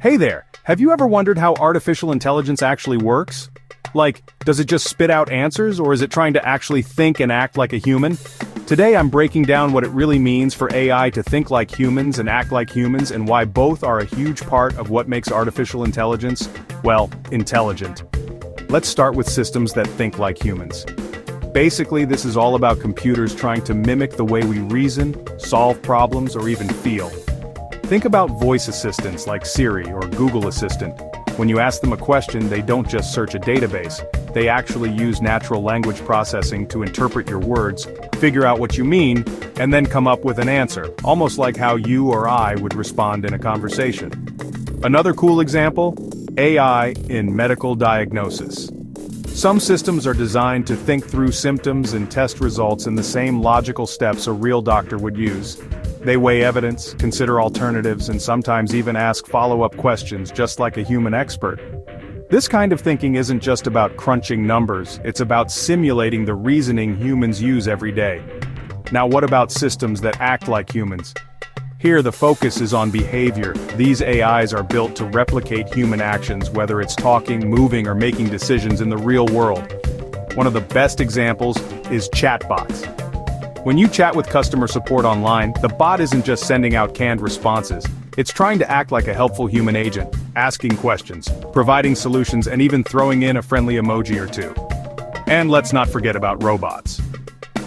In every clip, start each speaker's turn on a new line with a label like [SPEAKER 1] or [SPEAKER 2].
[SPEAKER 1] Hey there, have you ever wondered how artificial intelligence actually works? Like, does it just spit out answers, or is it trying to actually think and act like a human? Today I'm breaking down what it really means for AI to think like humans and act like humans, and why both are a huge part of what makes artificial intelligence, well, intelligent. Let's start with systems that think like humans. Basically, this is all about computers trying to mimic the way we reason, solve problems, or even feel. Think about voice assistants like Siri or Google Assistant. When you ask them a question, they don't just search a database. They actually use natural language processing to interpret your words, figure out what you mean, and then come up with an answer, almost like how you or I would respond in a conversation. Another cool example? AI in medical diagnosis. Some systems are designed to think through symptoms and test results in the same logical steps a real doctor would use. They weigh evidence, consider alternatives, and sometimes even ask follow-up questions just like a human expert. This kind of thinking isn't just about crunching numbers, it's about simulating the reasoning humans use every day. Now what about systems that act like humans? Here the focus is on behavior. These AIs are built to replicate human actions, whether it's talking, moving, or making decisions in the real world. One of the best examples is chatbots. When you chat with customer support online, the bot isn't just sending out canned responses. It's trying to act like a helpful human agent, asking questions, providing solutions, and even throwing in a friendly emoji or two. And let's not forget about robots.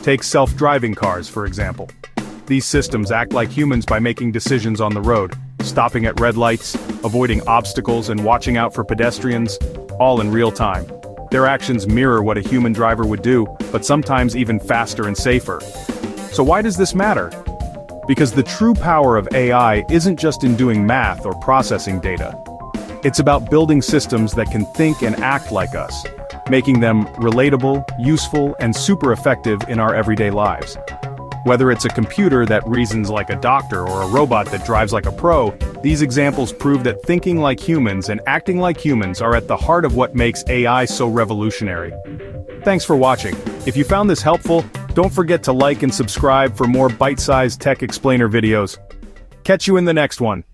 [SPEAKER 1] Take self-driving cars, for example. These systems act like humans by making decisions on the road, stopping at red lights, avoiding obstacles, and watching out for pedestrians, all in real time. Their actions mirror what a human driver would do, but sometimes even faster and safer. So why does this matter? Because the true power of AI isn't just in doing math or processing data. It's about building systems that can think and act like us, making them relatable, useful, and super effective in our everyday lives. Whether it's a computer that reasons like a doctor or a robot that drives like a pro, these examples prove that thinking like humans and acting like humans are at the heart of what makes AI so revolutionary. Thanks for watching. If you found this helpful, don't forget to like and subscribe for more bite-sized tech explainer videos. Catch you in the next one.